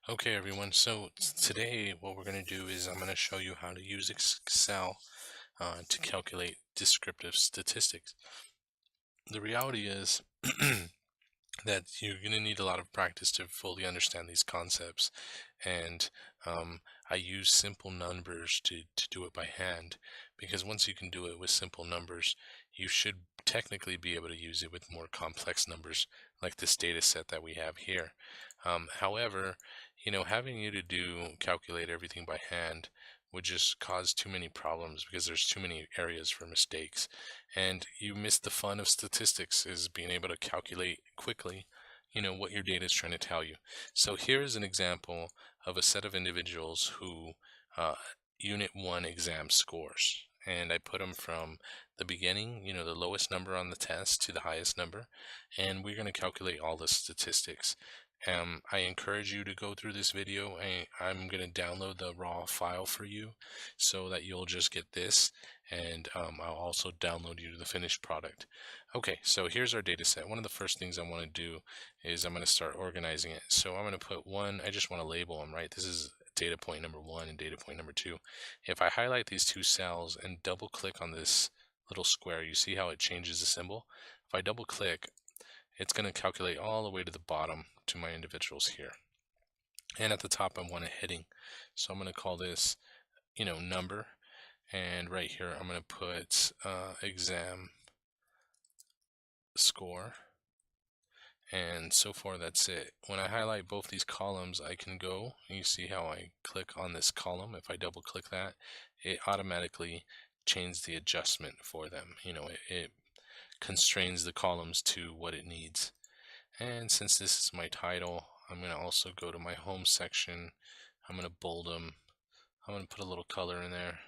Okay, everyone. So today, what we're going to do is I'm going to show you how to use Excel to calculate descriptive statistics. The reality is that you're going to need a lot of practice to fully understand these concepts. And I use simple numbers to do it by hand because once you can do it with simple numbers, you should technically be able to use it with more complex numbers like this data set that we have here. However, having you to calculate everything by hand would just cause too many problems because there's too many areas for mistakes, and you miss the fun of statistics is being able to calculate quickly what your data is trying to tell you. So here's an example of a set of individuals who uh, unit 1 exam scores, and I put them from the beginning, the lowest number on the test, to the highest number, and we're going to calculate all the statistics. I encourage you to go through this video. I'm going to download the raw file for you so that you'll just get this, and I'll also download you the finished product. Okay, so here's our data set. One of the first things I want to do is I'm going to start organizing it. So I'm going to put one, I just want to label them, right? This is data point number 1 and data point number 2. If I highlight these two cells and double click on this little square, you see how it changes the symbol? If I double click, it's going to calculate all the way to the bottom to my individuals here. And at the top, I want a heading. So I'm going to call this, number. And right here, I'm going to put exam score. And so far, that's it. When I highlight both these columns, I can go, you see how I click on this column. If I double click that, it automatically changes the adjustment for them. It constrains the columns to what it needs. And since this is my title, I'm going to also go to my home section. I'm going to bold them. I'm going to put a little color in there,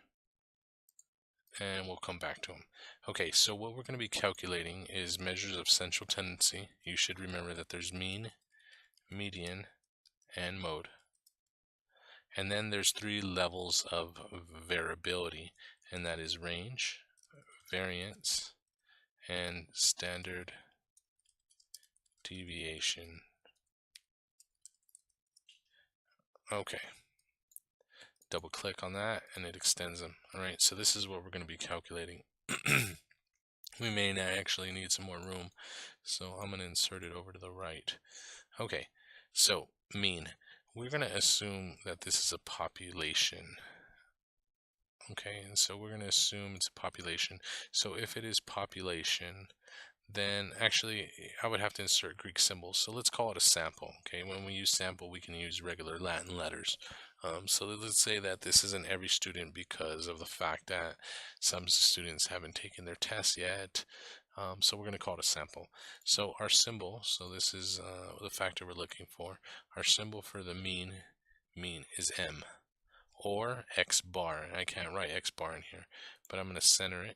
and we'll come back to them. Okay, so what we're going to be calculating is measures of central tendency. You should remember that there's mean, median, and mode. And then there's 3 levels of variability, and that is range, variance, and standard deviation. Okay, double click on that and it extends them. All right, so this is what we're going to be calculating. We may actually need some more room, so I'm going to insert it over to the right. Okay, so mean. We're going to assume that this is a population. Okay, and so we're going to assume it's a population. So if it is population, then actually I would have to insert Greek symbols. So let's call it a sample. Okay, when we use sample, we can use regular Latin letters. So let's say that this isn't every student because of the fact that some students haven't taken their test yet. So we're going to call it a sample. So our symbol, so this is the factor we're looking for. Our symbol for the mean is M or X bar. I can't write X bar in here, but I'm going to center it.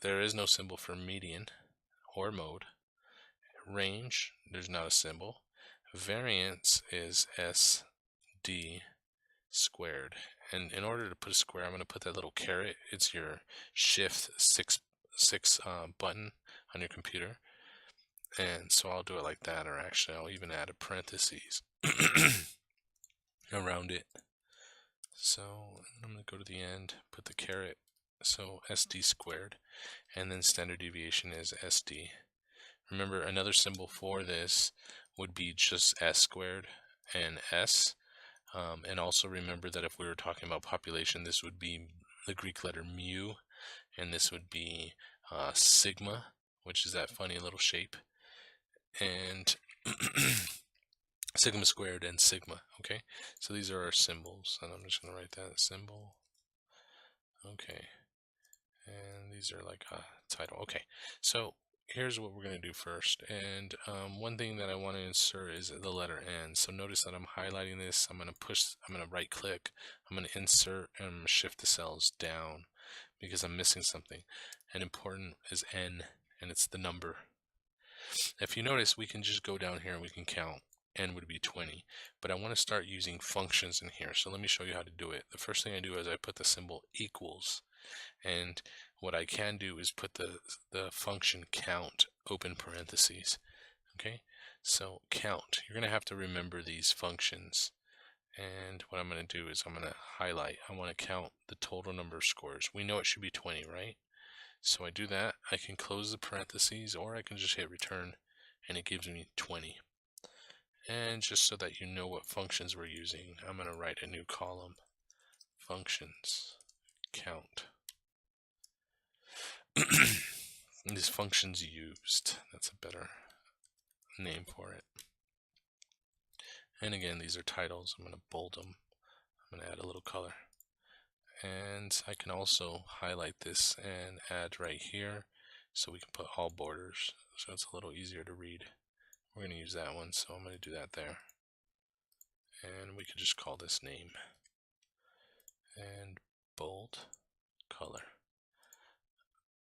There is no symbol for median or mode. Range, there's not a symbol. Variance is SD squared. And in order to put a square, I'm going to put that little caret. It's your shift six button on your computer. And so I'll do it like that, or actually I'll even add a parentheses around it. So I'm going to go to the end, put the caret, so SD squared, and then standard deviation is SD. Remember, another symbol for this would be just S squared and S. And also remember that if we were talking about population, this would be the Greek letter mu, and this would be sigma, which is that funny little shape, and sigma squared and sigma. Okay, so these are our symbols, and I'm just going to write that symbol. Okay, and these are like a title. Okay, so here's what we're going to do first, and one thing that I want to insert is the letter N. So notice that I'm highlighting this. I'm going to right click, I'm going to insert, and I'm going to shift the cells down because I'm missing something. And important is N, and it's the number. If you notice, we can just go down here and we can count. N would be 20, but I want to start using functions in here. So let me show you how to do it. The first thing I do is I put the symbol equals, and what I can do is put the function count open parentheses. Okay, So count, you're going to have to remember these functions. And what I'm going to do is I'm going to highlight. I want to count the total number of scores. We know it should be 20, right? So I do that. I can close the parentheses, or I can just hit return, and it gives me 20. And just so that you know what functions we're using, I'm going to write a new column. Functions count. These functions used. That's a better name for it. And again, these are titles. I'm going to bold them. I'm going to add a little color. And I can also highlight this and add right here so we can put all borders so it's a little easier to read. We're going to use that one, so I'm going to do that there. And we could just call this name. And bold color.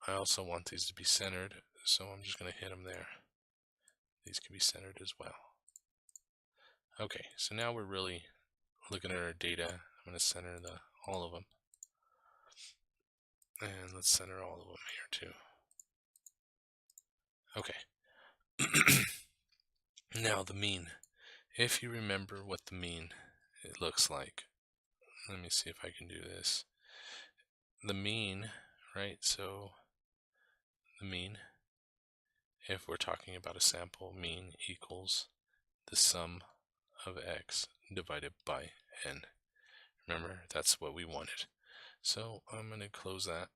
I also want these to be centered, so I'm just going to hit them there. These can be centered as well. Okay, so now we're really looking at our data. I'm going to center all of them. And let's center all of them here too. Okay. Now the mean. If you remember what the mean it looks like, let me see if I can do this. The mean, right? So the mean, if we're talking about a sample, mean equals the sum of x divided by n. Remember, that's what we wanted. So I'm going to close that,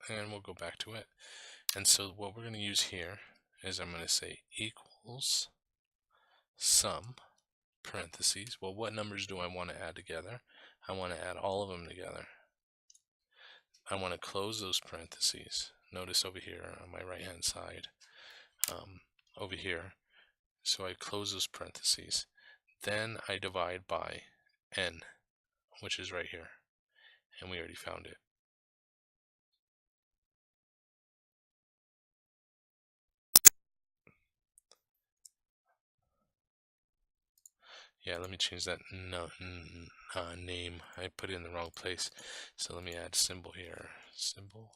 and we'll go back to it. And so what we're going to use here is I'm going to say equals sum, parentheses. Well, what numbers do I want to add together? I want to add all of them together. I want to close those parentheses. Notice over here on my right hand side, over here, so I close those parentheses. Then I divide by n, which is right here, and we already found it. Yeah, let me change that name. I put it in the wrong place. So let me add symbol here. Symbol.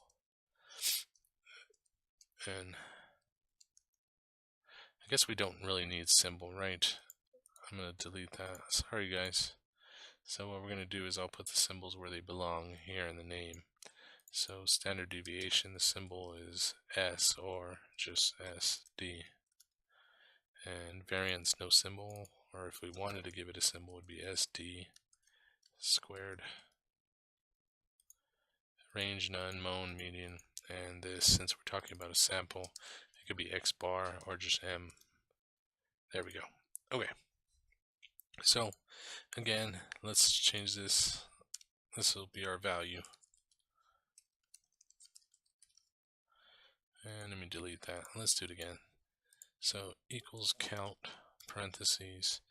And I guess we don't really need symbol, right? I'm going to delete that. Sorry, guys. So what we're going to do is I'll put the symbols where they belong here in the name. So standard deviation, the symbol is S or just SD. And variance, no symbol. Or if we wanted to give it a symbol, it would be SD squared. Range, none, mode, median. And this, since we're talking about a sample, it could be X bar or just M. There we go. Okay. So again, let's change this. This will be our value. And let me delete that. Let's do it again. So equals count, parentheses.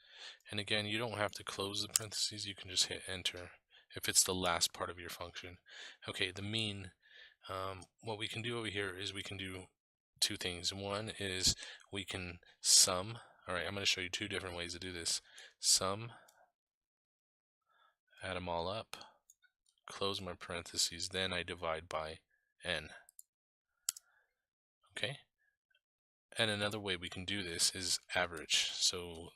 And again, you don't have to close the parentheses. You can just hit enter if it's the last part of your function. Okay, the mean. What we can do over here is we can do two things. One is we can sum. All right, I'm going to show you two different ways to do this. Sum, add them all up, close my parentheses, then I divide by n. Okay? And another way we can do this is average. So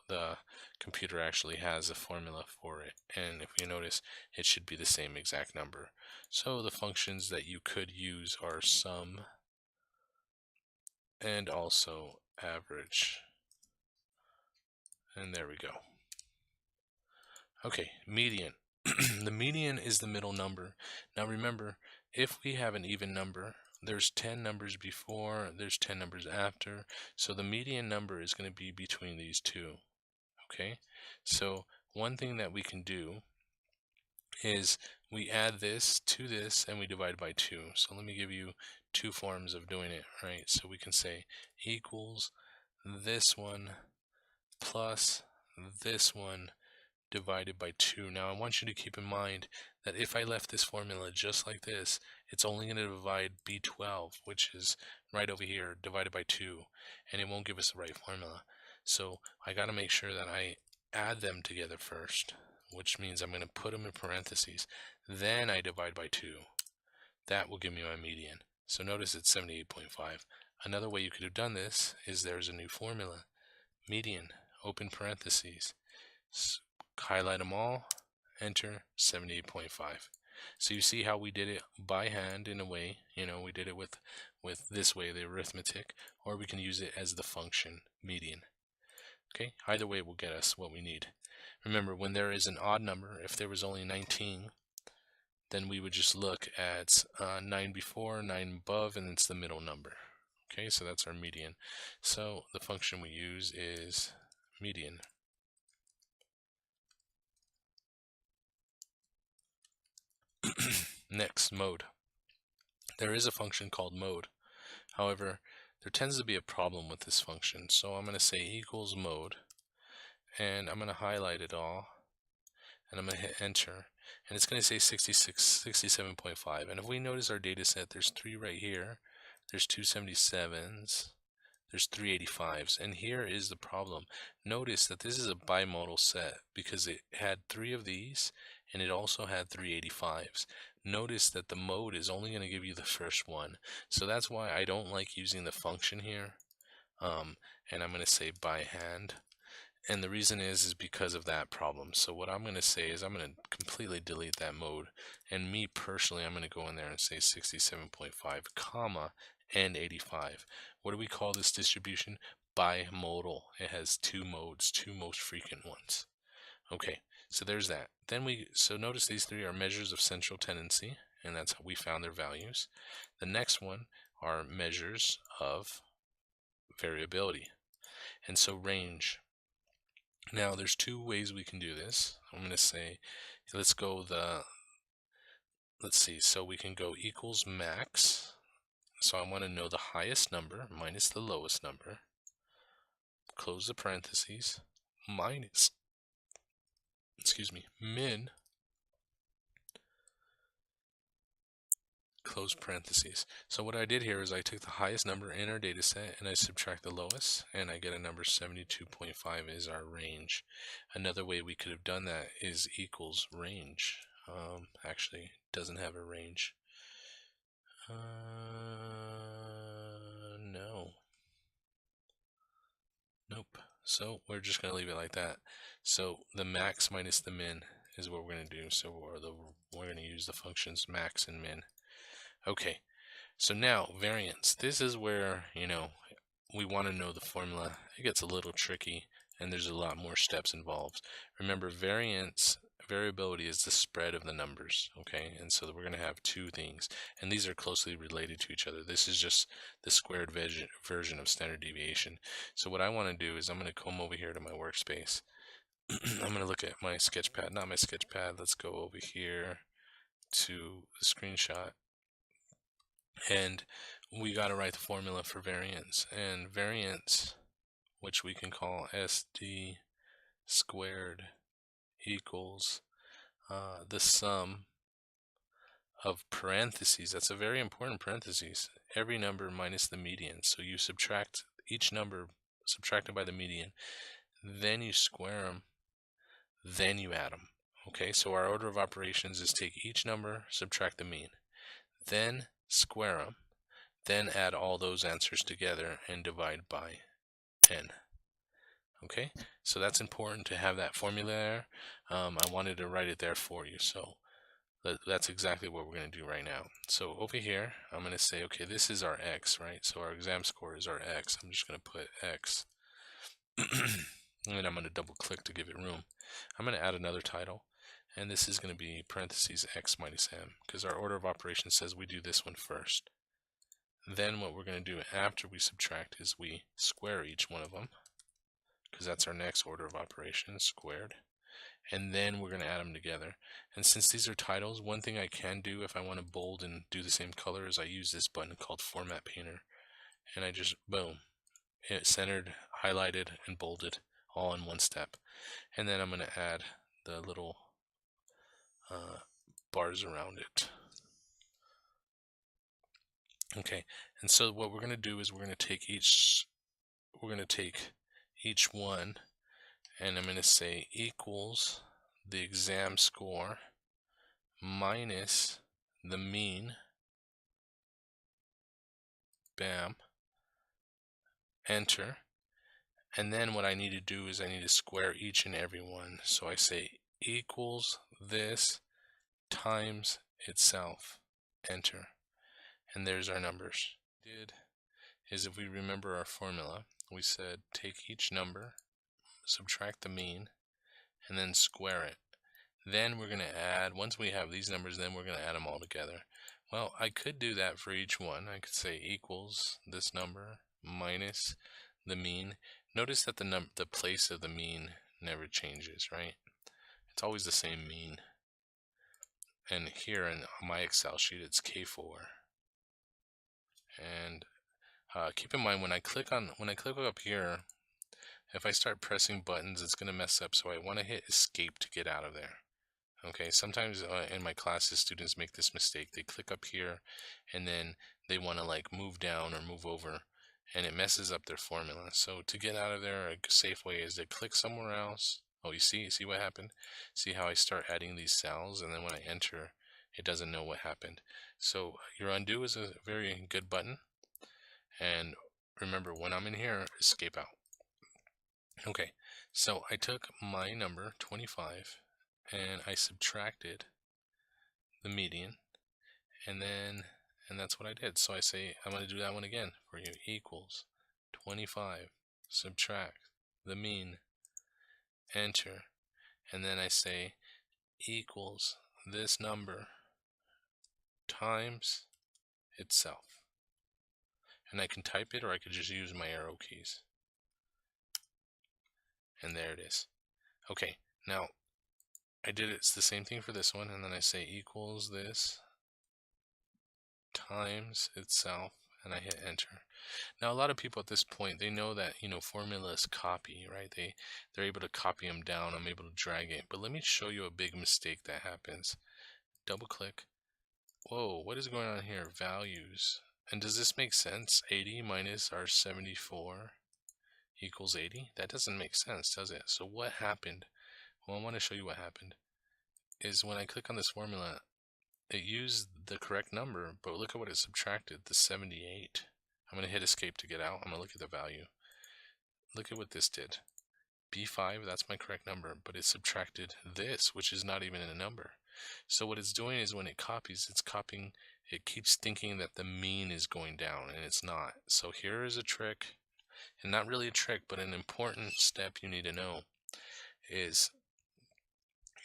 the computer actually has a formula for it. And if you notice, it should be the same exact number. So the functions that you could use are sum and also average. And there we go. Okay, median. The median is the middle number. Now remember, if we have an even number, there's 10 numbers before, there's 10 numbers after, so the median number is going to be between these two. Okay, so one thing that we can do is we add this to this and we divide by 2. So let me give you two forms of doing it, right? So we can say equals this one plus this one divided by 2. Now I want you to keep in mind that if I left this formula just like this, it's only going to divide B12, which is right over here, divided by 2, and it won't give us the right formula. So I got to make sure that I add them together first, which means I'm going to put them in parentheses. Then I divide by 2. That will give me my median. So notice it's 78.5. Another way you could have done this is there's a new formula. Median, open parentheses, highlight them all, enter 78.5. So you see how we did it by hand in a way, we did it with this way, the arithmetic, or we can use it as the function median. Okay, either way will get us what we need. Remember, when there is an odd number, if there was only 19, then we would just look at 9 before, 9 above, and it's the middle number. Okay, so that's our median. So the function we use is median. Next, mode. There is a function called mode. However, there tends to be a problem with this function. So I'm going to say equals mode, and I'm going to highlight it all, and I'm going to hit enter, and it's going to say 67.5. And if we notice our data set, there's 3 right here, there's 277s, there's 385s, and here is the problem. Notice that this is a bimodal set because it had 3 of these and it also had 385s. Notice that the mode is only going to give you the first one, so that's why I don't like using the function here. And I'm going to say by hand, and the reason is because of that problem. So what I'm going to say is I'm going to completely delete that mode, and me personally, I'm going to go in there and say 67.5 comma and 85. What do we call this distribution? Bimodal. It has 2 modes, 2 most frequent ones. Okay, so there's that. Then so notice these 3 are measures of central tendency, and that's how we found their values. The next one are measures of variability, and so range. Now there's 2 ways we can do this. I'm going to say, let's see, so we can go equals max. So I want to know the highest number minus the lowest number, close the parentheses, minus, min, close parentheses. So what I did here is I took the highest number in our data set and I subtract the lowest, and I get a number 72.5 is our range. Another way we could have done that is equals range. Actually, it doesn't have a range. No. Nope. So we're just going to leave it like that. So the max minus the min is what we're going to do. So we're going to use the functions max and min. Okay, so now variance. This is where, we want to know the formula. It gets a little tricky and there's a lot more steps involved. Remember, variability is the spread of the numbers, okay? And so we're going to have 2 things, and these are closely related to each other. This is just the squared version of standard deviation. So what I want to do is I'm going to come over here to my workspace. I'm going to look at my sketchpad, not my sketchpad. Let's go over here to the screenshot. And we got to write the formula for variance. And variance, which we can call SD squared, equals the sum of parentheses. That's a very important parentheses. Every number minus the median. So you subtract each number subtracted by the median, then you square them, then you add them. Okay, so our order of operations is take each number, subtract the mean, then square them, then add all those answers together and divide by n. Okay, so that's important to have that formula there. I wanted to write it there for you, so that's exactly what we're going to do right now. So over here, I'm going to say, okay, this is our x, right? So our exam score is our x. I'm just going to put x. And I'm going to double click to give it room. I'm going to add another title, and this is going to be parentheses x minus m, because our order of operations says we do this one first. Then what we're going to do after we subtract is we square each one of them, because that's our next order of operations, squared. And then we're going to add them together. And since these are titles, one thing I can do if I want to bold and do the same color is I use this button called Format Painter. And I just, boom, it centered, highlighted, and bolded all in one step. And then I'm going to add the little bars around it. Okay, and so what we're going to do is we're going to take each one, and I'm going to say equals the exam score minus the mean, bam, enter. And then what I need to do is I need to square each and every one. So I say equals this times itself, enter. And there's our numbers. Did is if we remember our formula, we said take each number, subtract the mean, and then square it. Then we're going to add, once we have these numbers, then we're going to add them all together. Well, I could do that for each one. I could say equals this number minus the mean. Notice that the place of the mean never changes, right? It's always the same mean. And here in my Excel sheet, it's K4. And keep in mind when I click up here, if I start pressing buttons, it's going to mess up. So I want to hit escape to get out of there. Okay, sometimes in my classes, students make this mistake. They click up here and then they want to like move down or move over, and it messes up their formula. So to get out of there, a safe way is to click somewhere else. Oh, you see what happened? See how I start adding these cells, and then when I enter, it doesn't know what happened. So your undo is a very good button. And remember, when I'm in here, escape out. Okay, so I took my number 25 and I subtracted the median, and that's what I did. So I say I'm going to do that one again for you. Equals 25, subtract the mean, enter, and then I say equals this number times itself. And I can type it, or I could just use my arrow keys. And there it is. Okay, now I did it's the same thing for this one, and then I say equals this times itself, and I hit enter. Now a lot of people at this point, they know that formulas copy, right? They're able to copy them down. I'm able to drag it. But let me show you a big mistake that happens. Double click. Whoa, what is going on here? Values. And does this make sense? 80 minus our 74 equals 80? That doesn't make sense, does it? So what happened? Well, I want to show you what happened. Is when I click on this formula, it used the correct number, but look at what it subtracted, the 78. I'm going to hit escape to get out. I'm going to look at the value. Look at what this did. B5, that's my correct number, but it subtracted this, which is not even a number. So what it's doing is when it copies, it's copying, it keeps thinking that the mean is going down, and it's not. So here is a trick, and not really a trick, but an important step you need to know is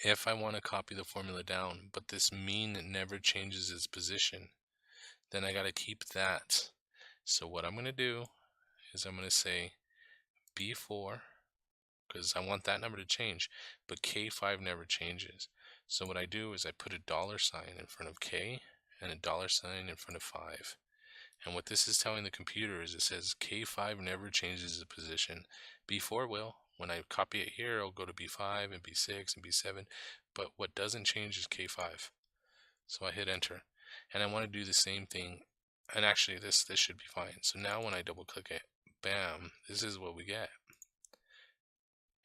if I want to copy the formula down, but this mean never changes its position, then I got to keep that. So what I'm going to do is I'm going to say B4, because I want that number to change, but K5 never changes. So what I do is I put a $sign in front of K and a $sign in front of 5. And what this is telling the computer is it says K5 never changes its position. B4 will. When I copy it here, it'll go to B5 and B6 and B7, but what doesn't change is K5. So I hit enter, and I want to do the same thing, and actually this should be fine. So now when I double click it, bam, this is what we get.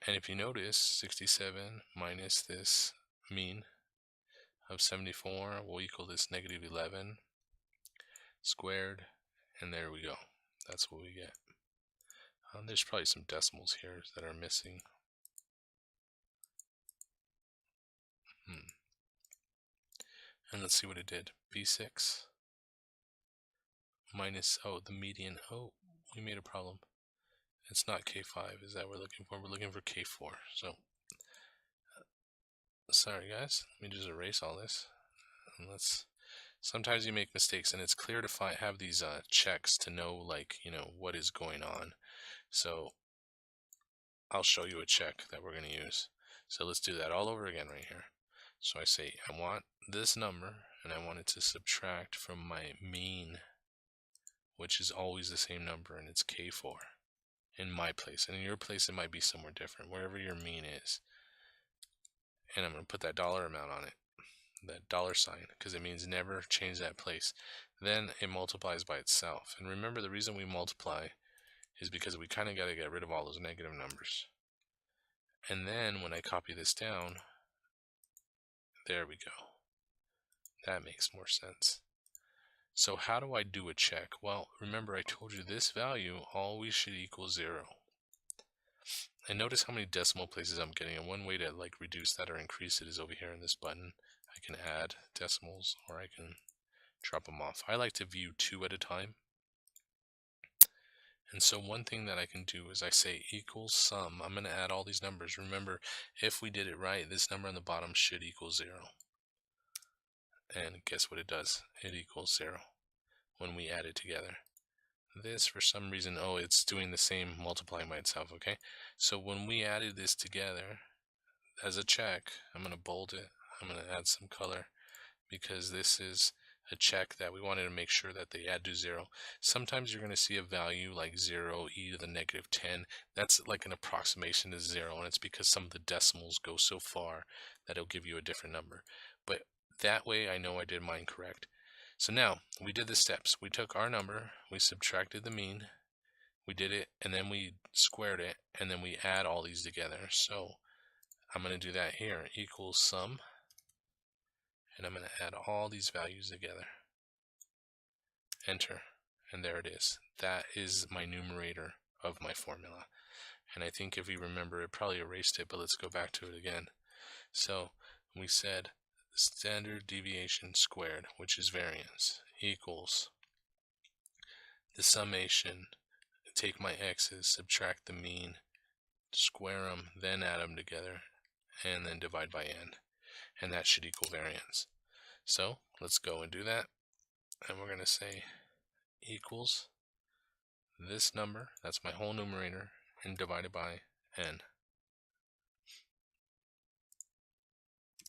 And if you notice, 67 minus this mean of 74 will equal this negative 11 squared, and there we go. That's what we get. There's probably some decimals here that are missing. And let's see what it did. B6 minus, the median. Oh, we made a problem. It's not K5, is that what we're looking for? We're looking for K4. So, sorry guys, let me just erase all this. And sometimes you make mistakes, and it's clear to have these checks to know, what is going on. So I'll show you a check that we're going to use. So let's do that all over again right here. So I say I want this number, and I want it to subtract from my mean, which is always the same number, and it's K4 in my place. And in your place, it might be somewhere different, wherever your mean is. And I'm going to put that dollar amount on it, that $sign, because it means never change that place. Then it multiplies by itself. And remember, the reason we multiply is because we kind of got to get rid of all those negative numbers. And then when I copy this down, there we go. That makes more sense. So how do I do a check? Well, remember I told you this value always should equal 0. And notice how many decimal places I'm getting. And one way to like reduce that or increase it is over here in this button. I can add decimals or I can drop them off. I like to view 2 at a time. And so one thing that I can do is I say equals sum. I'm going to add all these numbers. Remember, if we did it right, this number on the bottom should equal 0. And guess what it does? It equals 0 when we add it together. This, for some reason, oh, it's doing the same multiplying by itself, okay? So when we added this together as a check, I'm going to bold it. I'm going to add some color because this is a check that we wanted to make sure that they add to 0. Sometimes you're going to see a value like 0 e to the negative 10. That's like an approximation to 0, and it's because some of the decimals go so far that it'll give you a different number. But that way I know I did mine correct. So now we did the steps. We took our number, we subtracted the mean, we did it, and then we squared it, and then we add all these together. So I'm going to do that here, equals sum, and I'm going to add all these values together. Enter, and there it is. That is my numerator of my formula. And I think if you remember, it probably erased it, but let's go back to it again. So we said standard deviation squared, which is variance, equals the summation, take my x's, subtract the mean, square them, then add them together, and then divide by n. And that should equal variance. So let's go and do that. And we're going to say equals this number, that's my whole numerator, and divided by n.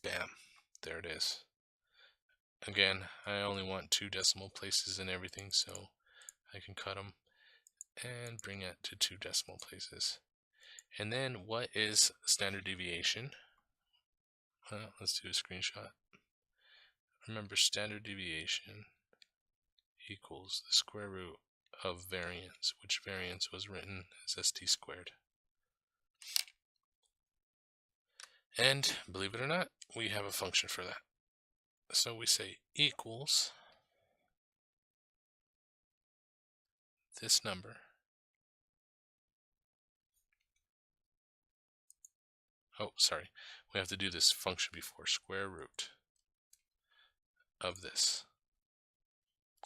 Bam, there it is. Again, I only want 2 decimal places and everything, so I can cut them and bring it to 2 decimal places. And then what is standard deviation? Well, let's do a screenshot. Remember, standard deviation equals the square root of variance, which variance was written as st squared. And believe it or not, we have a function for that. So we say equals this number oh, sorry, we have to do this function before, square root of this,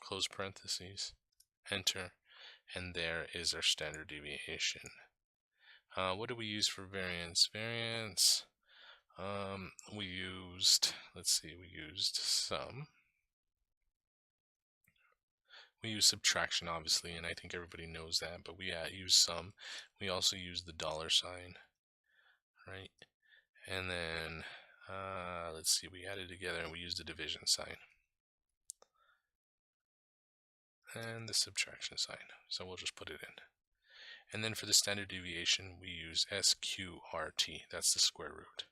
close parentheses, enter, and there is our standard deviation. What do we use for variance? Variance, we used, let's see, we used sum. We use subtraction, obviously, and I think everybody knows that, but we use sum. We also use the dollar sign, right? And then, let's see, we added together and we used the division sign. And the subtraction sign. So we'll just put it in. And then for the standard deviation, we use SQRT. That's the square root.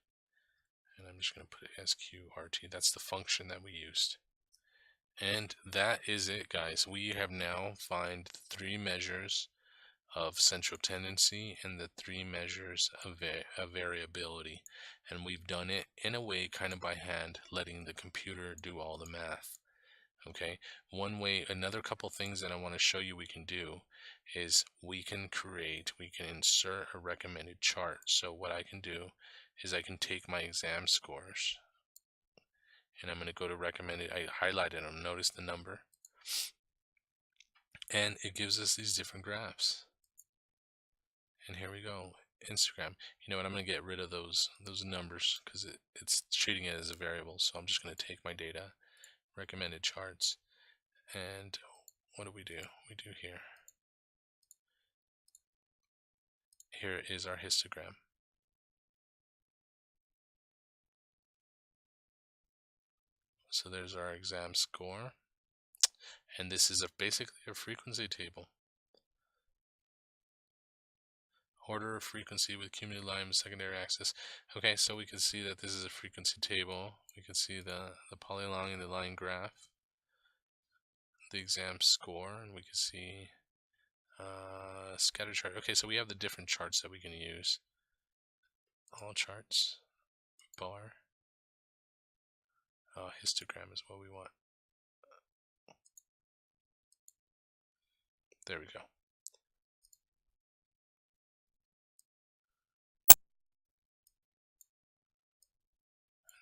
And I'm just going to put it SQRT. That's the function that we used. And that is it, guys. We have now found 3 measures of central tendency and the 3 measures of variability. And we've done it in a way kind of by hand, letting the computer do all the math. Okay, one way, another couple things that I want to show you we can do is we can insert a recommended chart. So what I can do is I can take my exam scores and I'm going to go to recommended. I highlighted them, notice the number, and it gives us these different graphs. And here we go, Instagram. You know what, I'm going to get rid of those numbers because it's treating it as a variable. So I'm just going to take my data, recommended charts, and what do? We do here. Here is our histogram. So there's our exam score. And this is basically a frequency table. Order of frequency with cumulative line and secondary axis. Okay, so we can see that this is a frequency table. We can see the polyline and the line graph, the exam score, and we can see scatter chart. Okay, so we have the different charts that we can use. All charts, bar, histogram is what we want. There we go.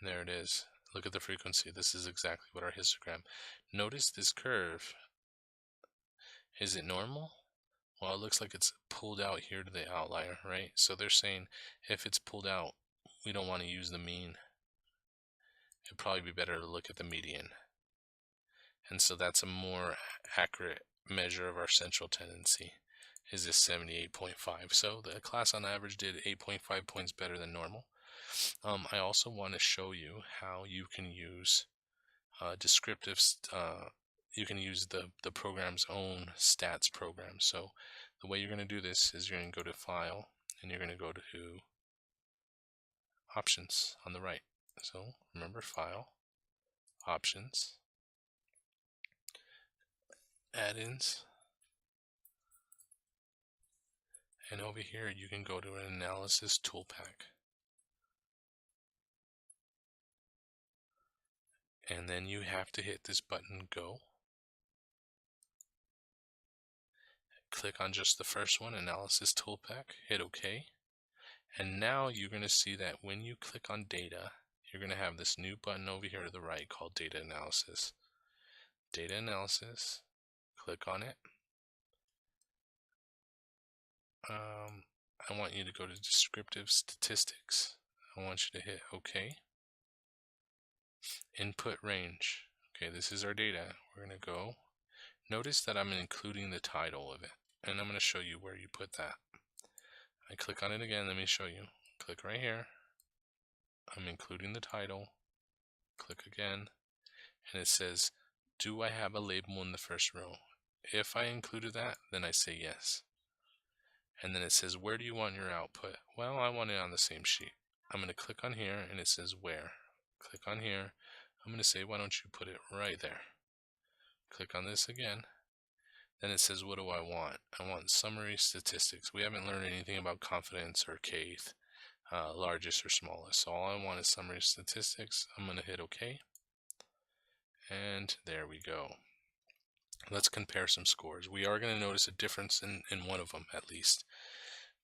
And there it is. Look at the frequency. This is exactly what our histogram. Notice this curve. Is it normal? Well, it looks like it's pulled out here to the outlier, right? So they're saying if it's pulled out, we don't want to use the mean. It'd probably be better to look at the median. And so that's a more accurate measure of our central tendency, is this 78.5. So the class on average did 8.5 points better than normal. I also want to show you how you can use descriptive, you can use the program's own stats program. So the way you're going to do this is you're going to go to File, and you're going to go to Options on the right. So remember, File, Options, Add-ins, and over here you can go to an Analysis Tool Pack. And then you have to hit this button, Go. Click on just the first one, Analysis Tool Pack, hit OK. And now you're going to see that when you click on Data, you're going to have this new button over here to the right called Data Analysis. Data Analysis, click on it. I want you to go to Descriptive Statistics. I want you to hit OK. Input range. Okay, this is our data. We're going to go. Notice that I'm including the title of it, and I'm going to show you where you put that. I click on it again. Let me show you. Click right here. I'm including the title. Click again, and it says, do I have a label in the first row? If I included that, then I say yes. And then it says, where do you want your output? Well, I want it on the same sheet. I'm going to click on here, and it says where. Click on here. I'm going to say, why don't you put it right there? Click on this again. Then it says, what do I want? I want summary statistics. We haven't learned anything about confidence or kth, largest or smallest. So all I want is summary statistics. I'm going to hit OK. And there we go. Let's compare some scores. We are going to notice a difference in one of them at least.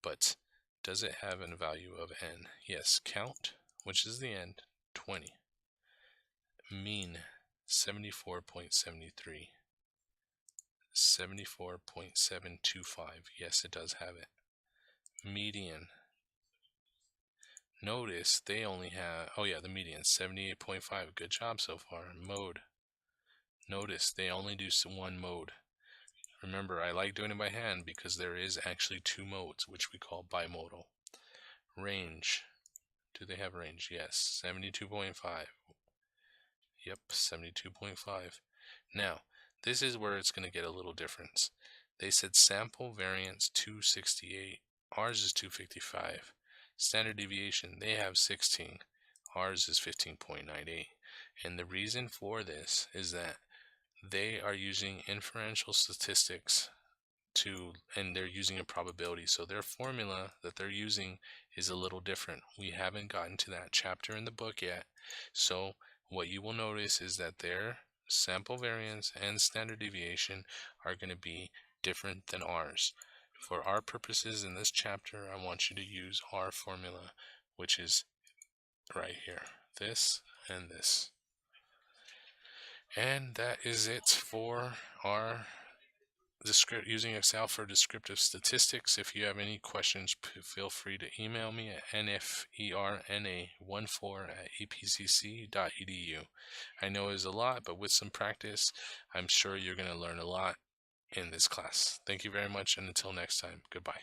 But does it have a value of n? Yes. Count, which is the end, 20. Mean, 74.73. 74.725. Yes, it does have it. Median. Notice they only have, oh yeah, the median, 78.5. Good job so far. Mode. Notice they only do one mode. Remember, I like doing it by hand because there is actually two modes, which we call bimodal. Range. Do they have range? Yes, 72.5. Yep, 72.5. Now, this is where it's going to get a little difference. They said sample variance 268. Ours is 255. Standard deviation, they have 16. Ours is 15.98. And the reason for this is that they are using inferential statistics and they're using a probability. So their formula that they're using is a little different. We haven't gotten to that chapter in the book yet. So what you will notice is that their sample variance and standard deviation are going to be different than ours. For our purposes in this chapter, I want you to use our formula, which is right here, this and this. And that is it for our using Excel for descriptive statistics. If you have any questions, feel free to email me at nferna14@epcc.edu. I know it's a lot, but with some practice, I'm sure you're going to learn a lot in this class. Thank you very much, and until next time, goodbye.